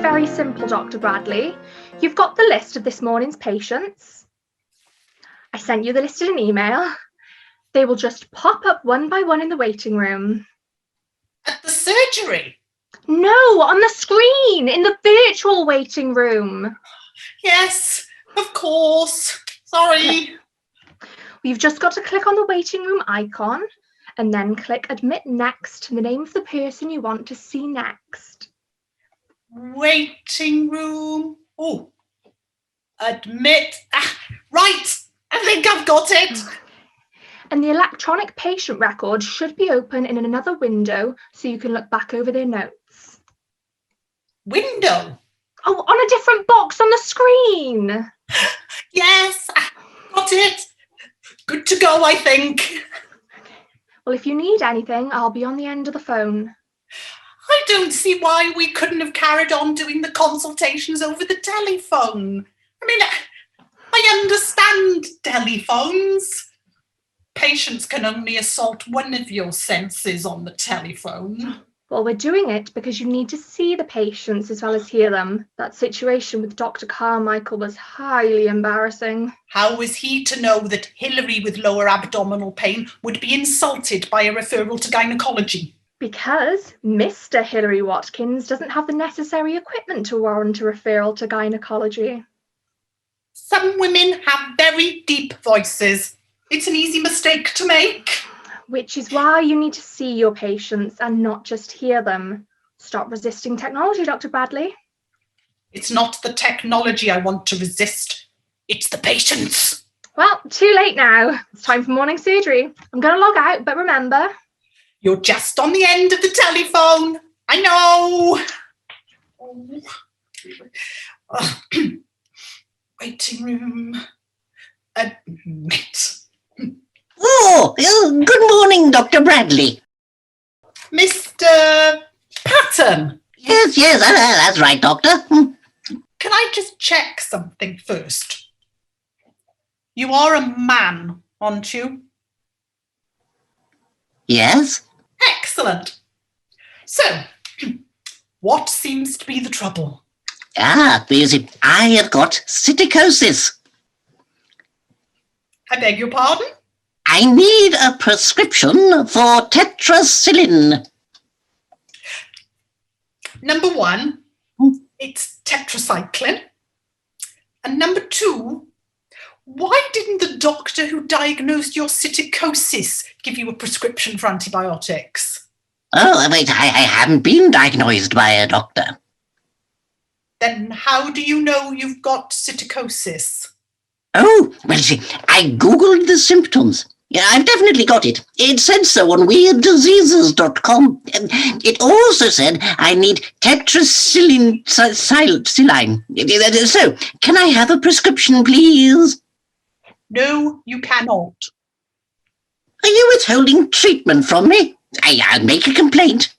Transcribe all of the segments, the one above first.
Very simple, Dr. Bradley. You've got the list of this morning's patients. I sent you the list in an email. They will just pop up one by one in the waiting room. At the surgery? No, on the screen, in the virtual waiting room. Yes, of course. Sorry. You've just got to click on the waiting room icon and then click Admit Next to the name of the person you want to see next. Waiting room. Oh, admit. Right, I think I've got it. And the electronic patient record should be open in another window so you can look back over their notes. Window? Oh, on a different box on the screen. Yes, got it. Good to go, I think. Well, if you need anything, I'll be on the end of the phone. I don't see why we couldn't have carried on doing the consultations over the telephone. I mean, I understand telephones. Patients can only assault one of your senses on the telephone. Well, we're doing it because you need to see the patients as well as hear them. That situation with Dr. Carmichael was highly embarrassing. How was he to know that Hilary with lower abdominal pain would be insulted by a referral to gynecology? Because Mr. Hilary Watkins doesn't have the necessary equipment to warrant a referral to gynecology. Some women have very deep voices. It's an easy mistake to make. Which is why you need to see your patients and not just hear them. Stop resisting technology, Dr. Bradley. It's not the technology I want to resist. It's the patients. Well, too late now. It's time for morning surgery. I'm going to log out, but remember... You're just on the end of the telephone. I know. Waiting room. Admit. Oh, good morning, Dr. Bradley. Mr. Patton. Yes, that's right, Doctor. Can I just check something first? You are a man, aren't you? Yes. Excellent. So, what seems to be the trouble? Because I have got silicosis. I beg your pardon? I need a prescription for tetracycline. Number one, it's tetracycline. And number two, why didn't the doctor who diagnosed your silicosis give you a prescription for antibiotics? Oh, wait, I haven't been diagnosed by a doctor. Then how do you know you've got silicosis? Oh, well, see, I Googled the symptoms. Yeah, I've definitely got it. It said so on weirddiseases.com. It also said I need tetracycline. So, can I have a prescription, please? No, you cannot. Are you withholding treatment from me? I'll make a complaint.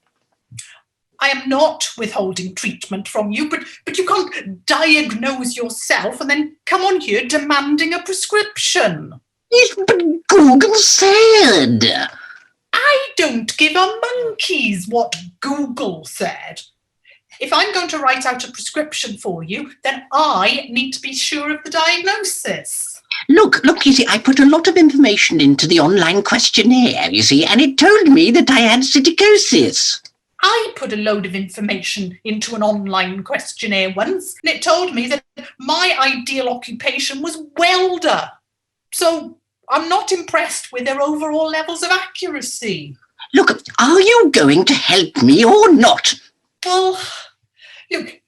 I am not withholding treatment from you, but you can't diagnose yourself and then come on here demanding a prescription. Yes, but Google said. I don't give a monkey's what Google said. If I'm going to write out a prescription for you, then I need to be sure of the diagnosis. Look, you see, I put a lot of information into the online questionnaire, you see, and it told me that I had silicosis. I put a load of information into an online questionnaire once, and it told me that my ideal occupation was welder. So I'm not impressed with their overall levels of accuracy. Look, are you going to help me or not? Well, look,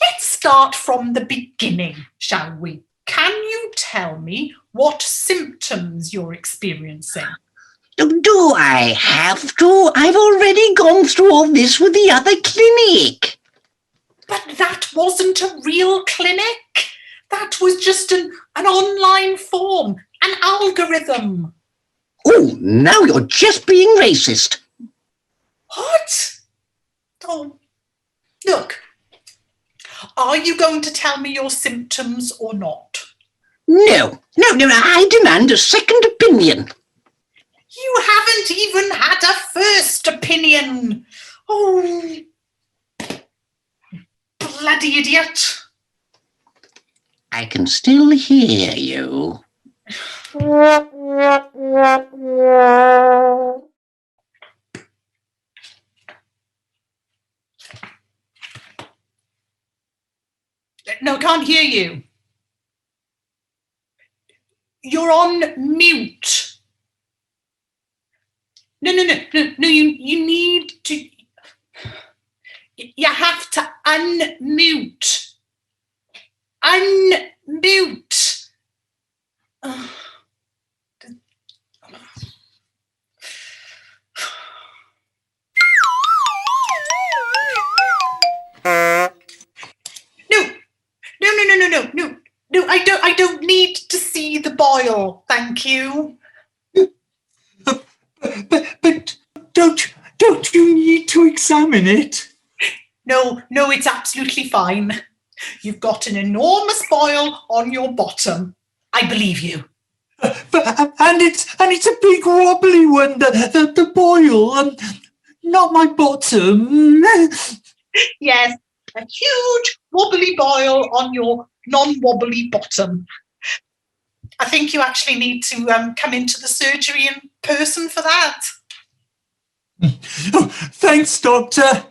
let's start from the beginning, shall we? Can you tell me what symptoms you're experiencing? Do I have to? I've already gone through all this with the other clinic. But that wasn't a real clinic. That was just an online form, an algorithm. Oh, now you're just being racist. What? Oh, look. Are you going to tell me your symptoms or not? No, I demand a second opinion. You haven't even had a first opinion. Oh, bloody idiot. I can still hear you. No, can't hear you. You're on mute. No, you need to, you have to unmute. Unmute. No, I don't need to see the boil, thank you. But don't you need to examine it? No, it's absolutely fine. You've got an enormous boil on your bottom. I believe you. And it's a big wobbly one, the boil, not my bottom. Yes, a huge wobbly boil on your non-wobbly bottom. I think you actually need to come into the surgery in person for that. Oh, thanks, doctor.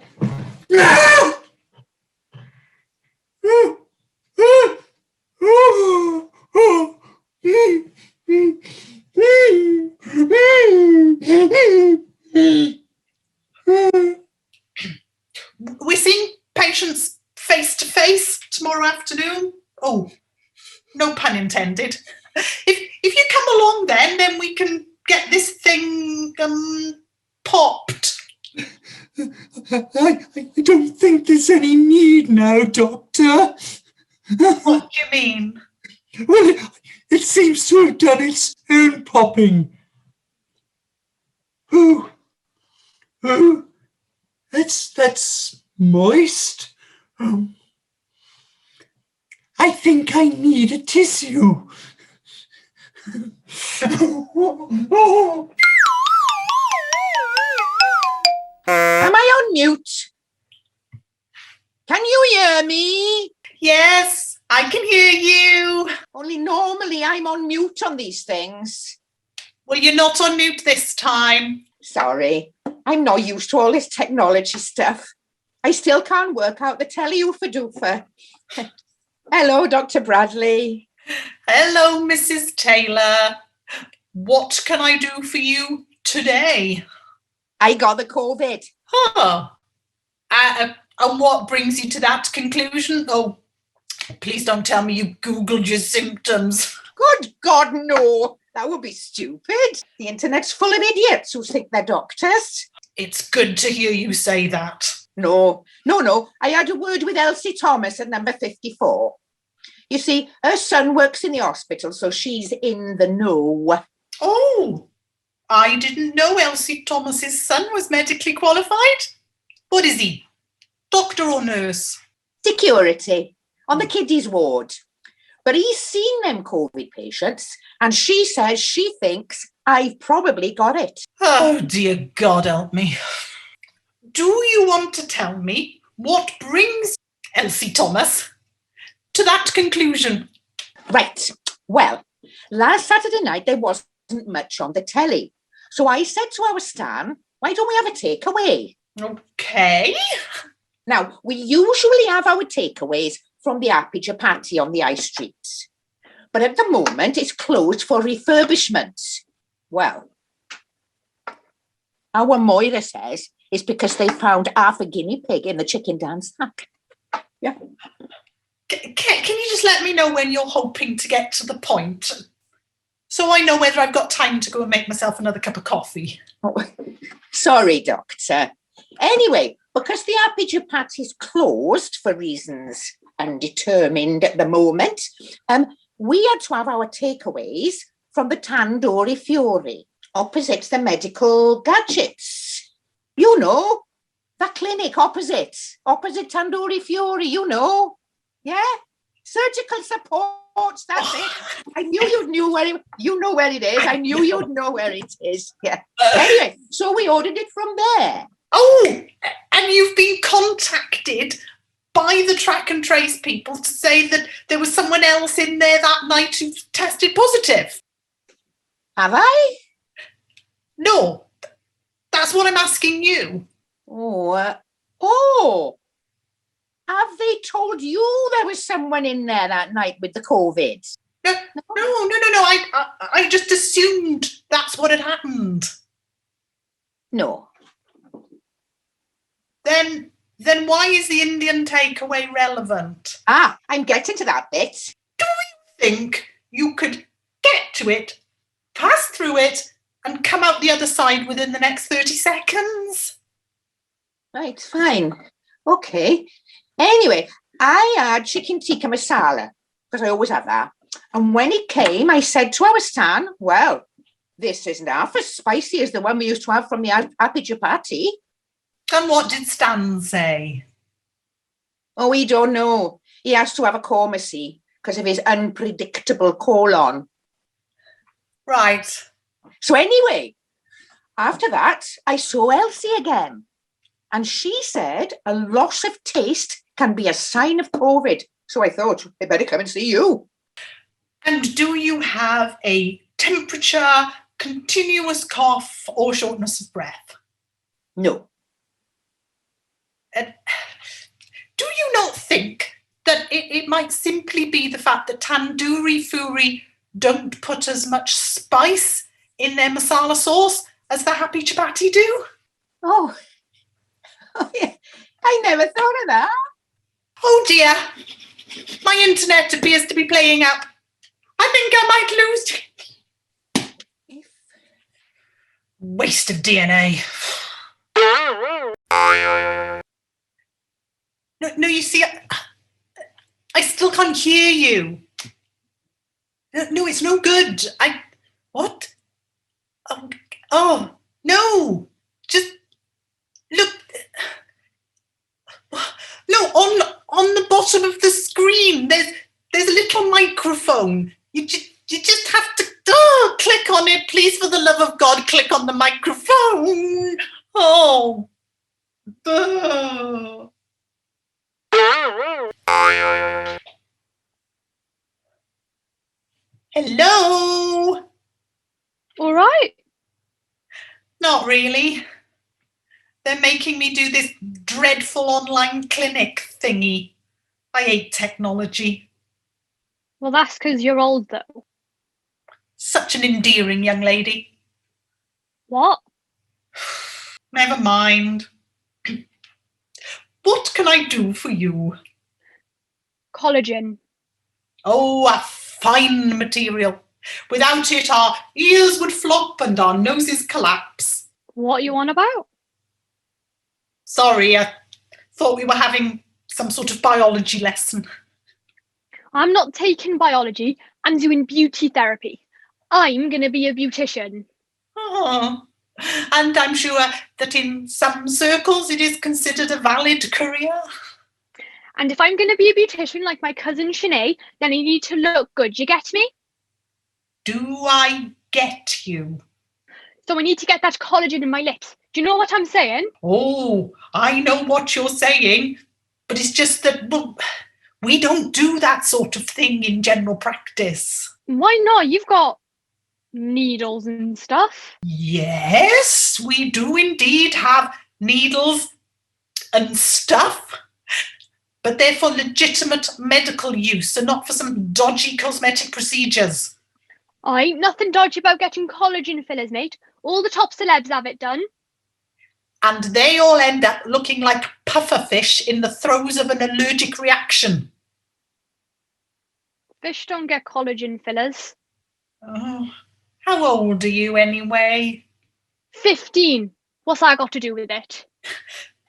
We're seeing patients face to face tomorrow afternoon. Oh, no pun intended. If you come along then we can get this thing popped. I don't think there's any need now, doctor. What do you mean? Well, it seems to have done its own popping. Oh, that's moist. I think I need a tissue. Am I on mute? Can you hear me? Yes, I can hear you. Only normally I'm on mute on these things. Well, you're not on mute this time. Sorry, I'm not used to all this technology stuff. I still can't work out the tele-oofa-doofa. Hello, Dr. Bradley. Hello, Mrs. Taylor. What can I do for you today? I got the COVID. Oh, and what brings you to that conclusion? Oh, please don't tell me you Googled your symptoms. Good God, no. That would be stupid. The internet's full of idiots who think they're doctors. It's good to hear you say that. No. I had a word with Elsie Thomas at number 54. You see, her son works in the hospital, so she's in the know. Oh, I didn't know Elsie Thomas's son was medically qualified. What is he? Doctor or nurse? Security on the kiddies ward. But he's seen them COVID patients and she says she thinks I've probably got it. Oh, dear God help me. Do you want to tell me what brings Elsie Thomas to that conclusion? Right. Well, last Saturday night there wasn't much on the telly. So I said to our Stan, why don't we have a takeaway? Okay. Now, we usually have our takeaways from the Happy Chapati on the high streets. But at the moment, it's closed for refurbishment. Well, our Moira says it's because they found half a guinea pig in the chicken dance sack. Yeah. Can you just let me know when you're hoping to get to the point? So I know whether I've got time to go and make myself another cup of coffee. Oh, sorry, doctor. Anyway, because the Aperture Patty's closed for reasons undetermined at the moment, we had to have our takeaways from the Tandoori Fury, opposite the medical gadgets. You know, that clinic opposite Tandoori Fury, you know. Yeah? Surgical supports, that's it. I knew you know where it is. I knew you'd know where it is. Yeah. Anyway, so we ordered it from there. Oh, and you've been contacted by the track and trace people to say that there was someone else in there that night who tested positive. Have I? No, that's what I'm asking you. Oh, have they told you there was someone in there that night with the COVID? No. I just assumed that's what had happened. No. Then why is the Indian takeaway relevant? I'm getting to that bit. Do you think you could get to it, pass through it, and come out the other side within the next 30 seconds? Right, fine. Okay. Anyway, I had chicken tikka masala, because I always have that. And when it came, I said to our Stan, well, this isn't half as spicy as the one we used to have from the Aperture Patty. And what did Stan say? Oh, we don't know. He has to have a comacy because of his unpredictable colon. Right. So anyway, after that, I saw Elsie again. And she said a loss of taste can be a sign of COVID. So I thought, I better come and see you. And do you have a temperature, continuous cough, or shortness of breath? No. Do you not think that it might simply be the fact that Tandoori Fury don't put as much spice in their masala sauce as the Happy Chapati do? Oh yeah. I never thought of that. Oh dear, my internet appears to be playing up. I think I might lose. Waste of DNA. No, you see, I still can't hear you. No, it's no good. What? Oh, no. Just look. No, on the bottom of the screen, there's a little microphone. You just have to click on it, please, for the love of God, click on the microphone. Oh. Hello? All right. Not really. They're making me do this dreadful online clinic thingy. I hate technology. Well, that's because you're old, though. Such an endearing young lady. What? Never mind. What can I do for you? Collagen. Oh, a fine material. Without it, our ears would flop and our noses collapse. What are you on about? Sorry, I thought we were having some sort of biology lesson. I'm not taking biology. I'm doing beauty therapy. I'm going to be a beautician. Oh, and I'm sure that in some circles it is considered a valid career. And if I'm going to be a beautician like my cousin Sinead, then I need to look good. You get me? Do I get you? So I need to get that collagen in my lips. Do you know what I'm saying? Oh, I know what you're saying, but it's just that, well, we don't do that sort of thing in general practice. Why not? You've got needles and stuff. Yes, we do indeed have needles and stuff, but they're for legitimate medical use and not for some dodgy cosmetic procedures. I ain't nothing dodgy about getting collagen fillers, mate. All the top celebs have it done. And they all end up looking like pufferfish in the throes of an allergic reaction. Fish don't get collagen fillers. Oh, how old are you anyway? 15. What's that got to do with it?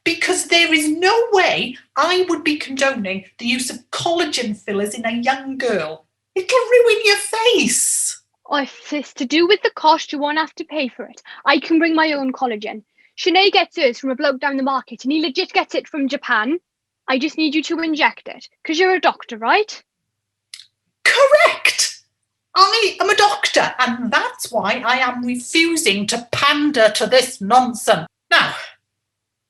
because there is no way I would be condoning the use of collagen fillers in a young girl. It'll ruin your face. Oh, if it's to do with the cost, you won't have to pay for it. I can bring my own collagen. Sinead gets hers from a bloke down the market, and he legit gets it from Japan. I just need you to inject it, because you're a doctor, right? Correct. I am a doctor, and that's why I am refusing to pander to this nonsense. Now,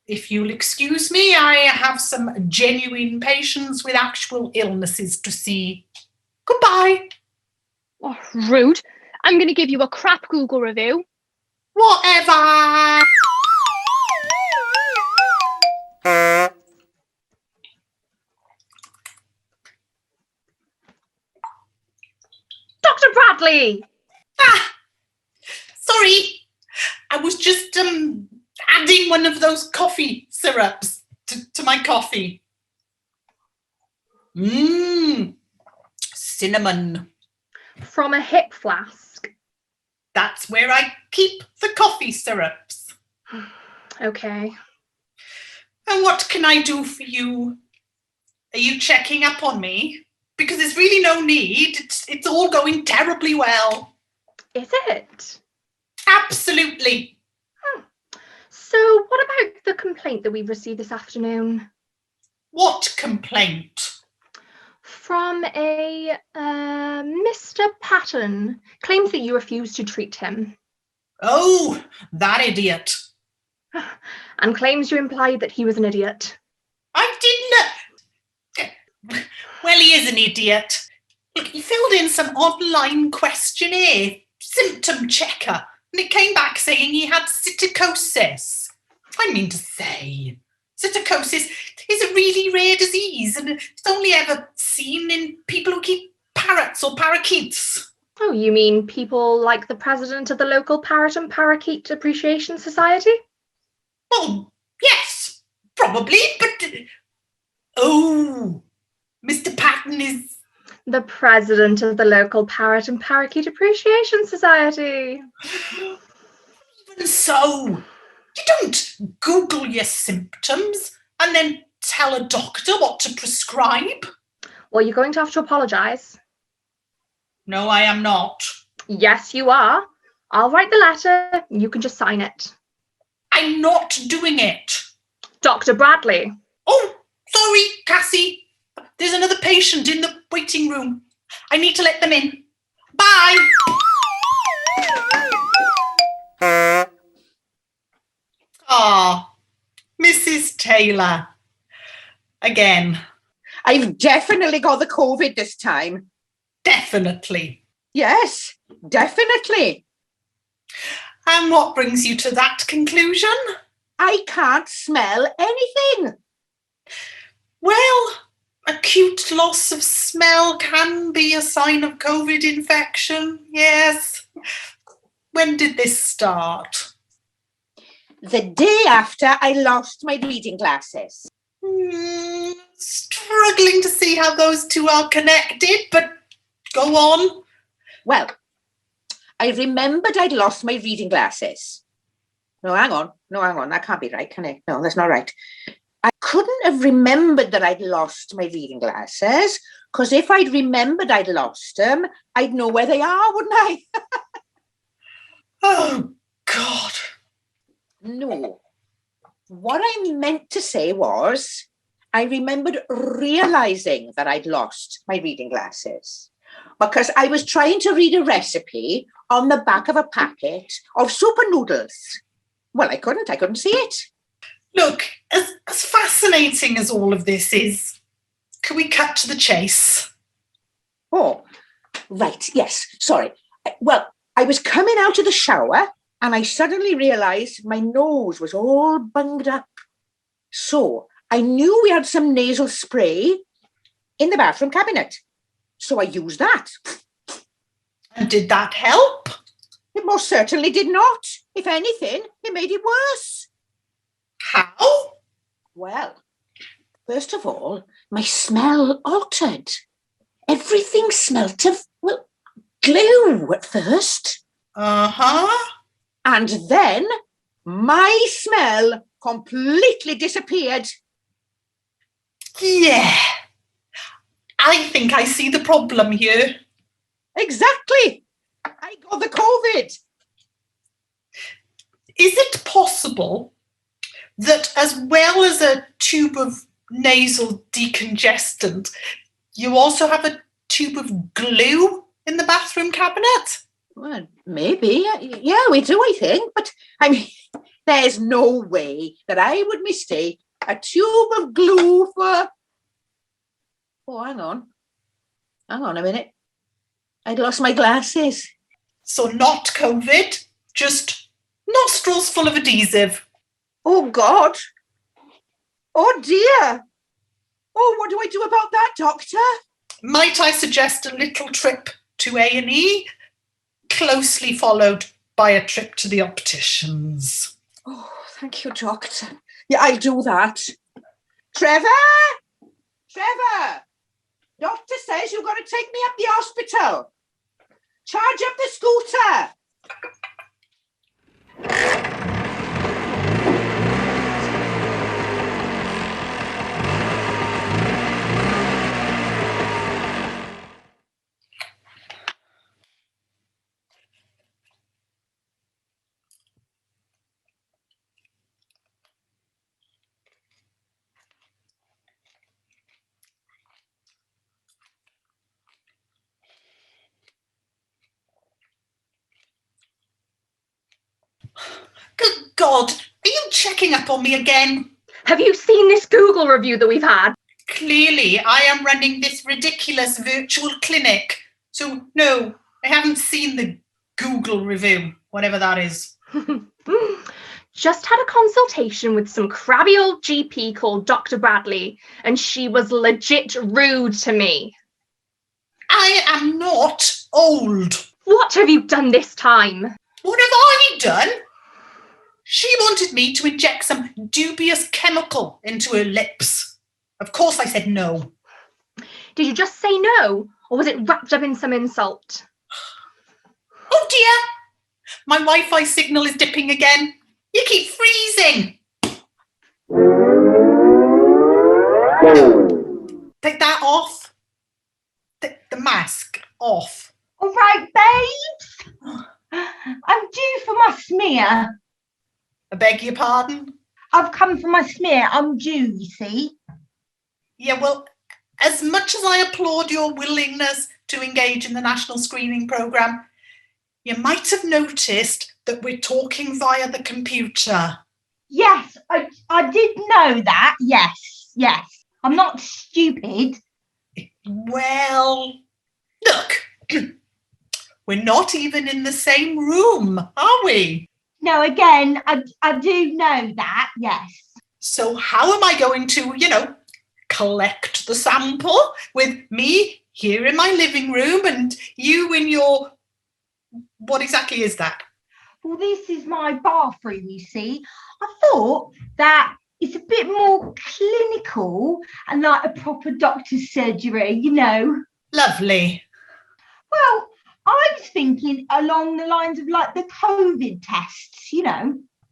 if you'll excuse me, I have some genuine patients with actual illnesses to see. Goodbye. Oh, rude. I'm going to give you a crap Google review. Whatever. Dr. Bradley! Sorry. I was just adding one of those coffee syrups to my coffee. Cinnamon. From a hip flask. That's where I keep the coffee syrups. Okay. And what can I do for you? Are you checking up on me? Because there's really no need. It's all going terribly well. Is it? Absolutely. So what about the complaint that we've received this afternoon? What complaint? From a Mr. Patton. Claims that you refused to treat him. Oh, that idiot. And claims you implied that he was an idiot. I didn't. Well, he is an idiot. Look, he filled in some online questionnaire, symptom checker, and it came back saying he had psittacosis. I mean to say, psittacosis is a really rare disease, and it's only ever seen in people who keep parrots or parakeets. Oh, you mean people like the president of the local Parrot and Parakeet Appreciation Society? Well, yes, probably, but... Oh, Mr. Patton is... The president of the local Parrot and Parakeet Appreciation Society. Even so, you don't Google your symptoms and then tell a doctor what to prescribe. Well, you're going to have to apologise. No, I am not. Yes, you are. I'll write the letter. You can just sign it. I'm not doing it. Dr. Bradley. Oh, sorry, Cassie. There's another patient in the waiting room. I need to let them in. Bye. Mrs. Taylor. Again. I've definitely got the COVID this time. Definitely. Yes, definitely. And what brings you to that conclusion? I can't smell anything. Well, acute loss of smell can be a sign of COVID infection, yes. When did this start? The day after I lost my reading glasses. Struggling to see how those two are connected, but go on. Well, I remembered I'd lost my reading glasses. No, hang on. That can't be right, can it? No, that's not right. I couldn't have remembered that I'd lost my reading glasses, because if I'd remembered I'd lost them, I'd know where they are, wouldn't I? Oh, God. No. What I meant to say was, I remembered realising that I'd lost my reading glasses because I was trying to read a recipe on the back of a packet of super noodles. Well, I couldn't see it. Look, as fascinating as all of this is, can we cut to the chase? Oh, right, yes, sorry. Well, I was coming out of the shower and I suddenly realised my nose was all bunged up. So I knew we had some nasal spray in the bathroom cabinet. So I used that. And did that help? It most certainly did not. If anything, it made it worse. How? Well, first of all, my smell altered. Everything smelt of, well, glue at first. Uh-huh. And then my smell completely disappeared. Yeah. I think I see the problem here. Exactly. I got the COVID. Is it possible that as well as a tube of nasal decongestant, you also have a tube of glue in the bathroom cabinet? Well, maybe. Yeah, we do, I think. But, I mean, there's no way that I would mistake a tube of glue for... Oh, hang on. Hang on a minute. I'd lost my glasses. So not COVID, just nostrils full of adhesive. Oh, God. Oh, dear. Oh, what do I do about that, Doctor? Might I suggest a little trip to A&E, closely followed by a trip to the opticians? Oh, thank you, Doctor. Yeah, I'll do that. Trevor! Trevor! Doctor says you've got to take me up the hospital. Charge up the scooter. Good God, are you checking up on me again? Have you seen this Google review that we've had? Clearly, I am running this ridiculous virtual clinic. So, no, I haven't seen the Google review, whatever that is. Just had a consultation with some crabby old GP called Dr. Bradley, and she was legit rude to me. I am not old. What have you done this time? What have I done? She wanted me to inject some dubious chemical into her lips. Of course I said no. Did you just say no, or was it wrapped up in some insult? Oh dear! My Wi-Fi signal is dipping again. You keep freezing. Take that off. The mask off. All right, babes. I'm due for my smear. I beg your pardon? I've come for my smear. I'm due, you see. Yeah, well, as much as I applaud your willingness to engage in the national screening programme, you might have noticed that we're talking via the computer. Yes, I did know that. Yes. I'm not stupid. Well, look, we're not even in the same room, are we? No, again, I do know that, yes. So how am I going to, collect the sample with me here in my living room and you in your... What exactly is that? Well, this is my bathroom, you see. I thought that it's a bit more clinical and like a proper doctor's surgery, Lovely. Well, I was thinking along the lines of like the COVID tests,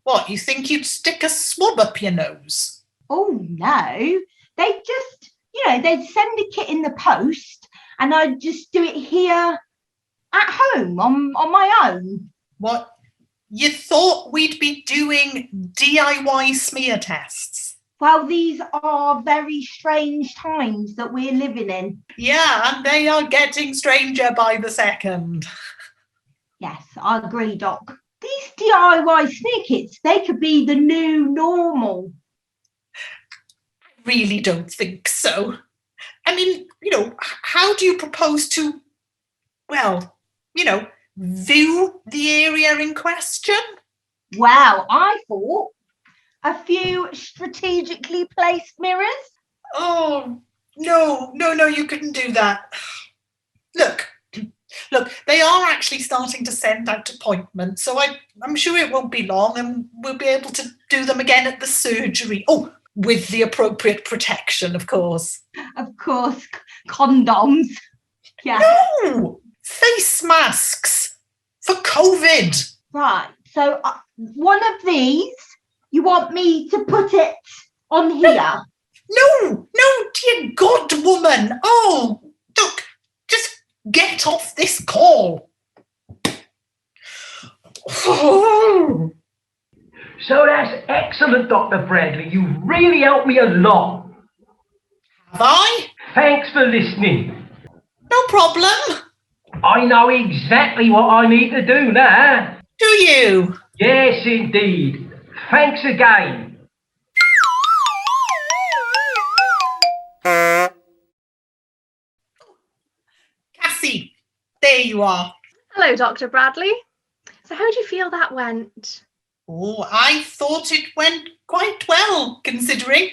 What, you think you'd stick a swab up your nose? Oh, no. They just, they'd send a kit in the post and I'd just do it here at home on my own. What? You thought we'd be doing DIY smear tests? Well, these are very strange times that we're living in. Yeah, and they are getting stranger by the second. Yes, I agree, Doc. These DIY smear kits, they could be the new normal. I really don't think so. I mean, how do you propose to, view the area in question? Well, I thought a few strategically placed mirrors. Oh, no, you couldn't do that. Look, they are actually starting to send out appointments, so I'm sure it won't be long and we'll be able to do them again at the surgery. Oh, with the appropriate protection, of course. Of course, condoms. Yeah. No! Face masks for COVID. Right, so one of these You want me to put it on here? No, dear God, woman. Oh, look, just get off this call. So that's excellent, Dr. Bradley. You've really helped me a lot. Have I? Thanks for listening. No problem. I know exactly what I need to do now. Do you? Yes, indeed. Thanks again. Cassie, there you are. Hello, Dr. Bradley. So how do you feel that went? Oh, I thought it went quite well, considering.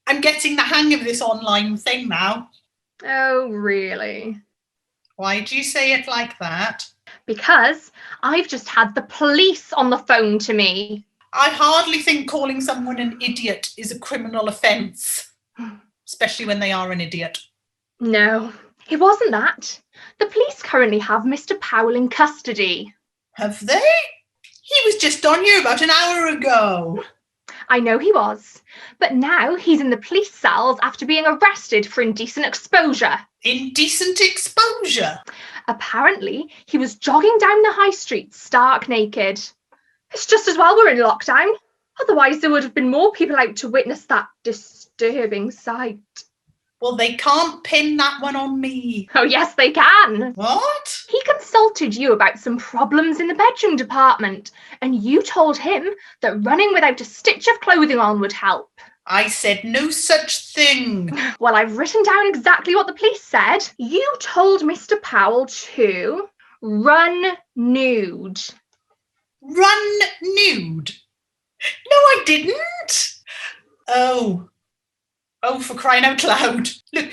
I'm getting the hang of this online thing now. Oh, really? Why do you say it like that? Because I've just had the police on the phone to me. I hardly think calling someone an idiot is a criminal offence, especially when they are an idiot. No, it wasn't that. The police currently have Mr. Powell in custody. Have they? He was just on here about an hour ago. I know he was, but now he's in the police cells after being arrested for indecent exposure. Indecent exposure? Apparently, he was jogging down the high street stark naked. It's just as well we're in lockdown. Otherwise, there would have been more people out to witness that disturbing sight. Well, they can't pin that one on me. Oh, yes, they can. What? He consulted you about some problems in the bedroom department, and you told him that running without a stitch of clothing on would help. I said no such thing. Well, I've written down exactly what the police said. You told Mr. Powell to run nude. Run nude? No, I didn't. Oh, for crying out loud. Look,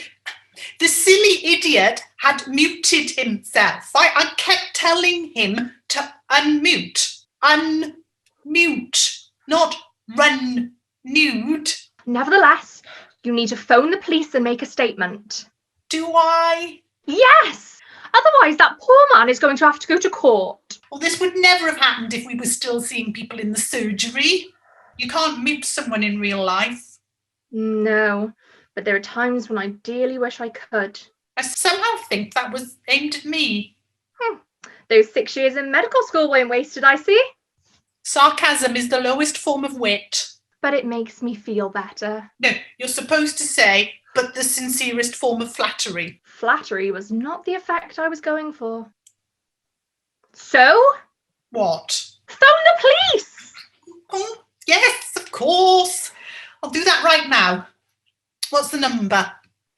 the silly idiot had muted himself. I kept telling him to unmute. Unmute, not run nude. Nevertheless, you need to phone the police and make a statement. Do I? Yes! Otherwise, that poor man is going to have to go to court. Well, this would never have happened if we were still seeing people in the surgery. You can't mute someone in real life. No, but there are times when I dearly wish I could. I somehow think that was aimed at me. Those 6 years in medical school weren't wasted, I see. Sarcasm is the lowest form of wit. But it makes me feel better. No, you're supposed to say, but the sincerest form of flattery. Flattery was not the effect I was going for. So? What? Phone the police! Oh, yes, of course. I'll do that right now. What's the number?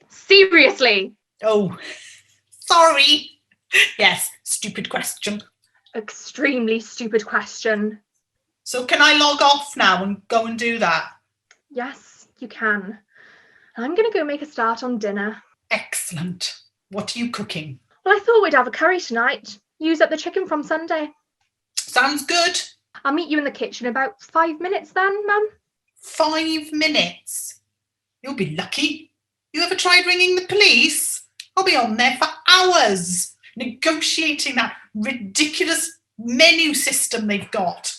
Seriously? Oh, sorry. Yes, stupid question. Extremely stupid question. So can I log off now and go and do that? Yes, you can. I'm going to go make a start on dinner. Excellent. What are you cooking? Well, I thought we'd have a curry tonight. Use up the chicken from Sunday. Sounds good. I'll meet you in the kitchen in about 5 minutes then, Mum. 5 minutes? You'll be lucky. You ever tried ringing the police? I'll be on there for hours, negotiating that ridiculous menu system they've got.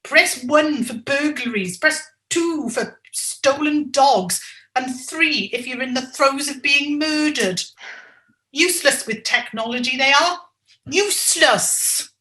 Press 1 for burglaries, press 2 for stolen dogs, and 3 if you're in the throes of being murdered. Useless with technology they are. Useless.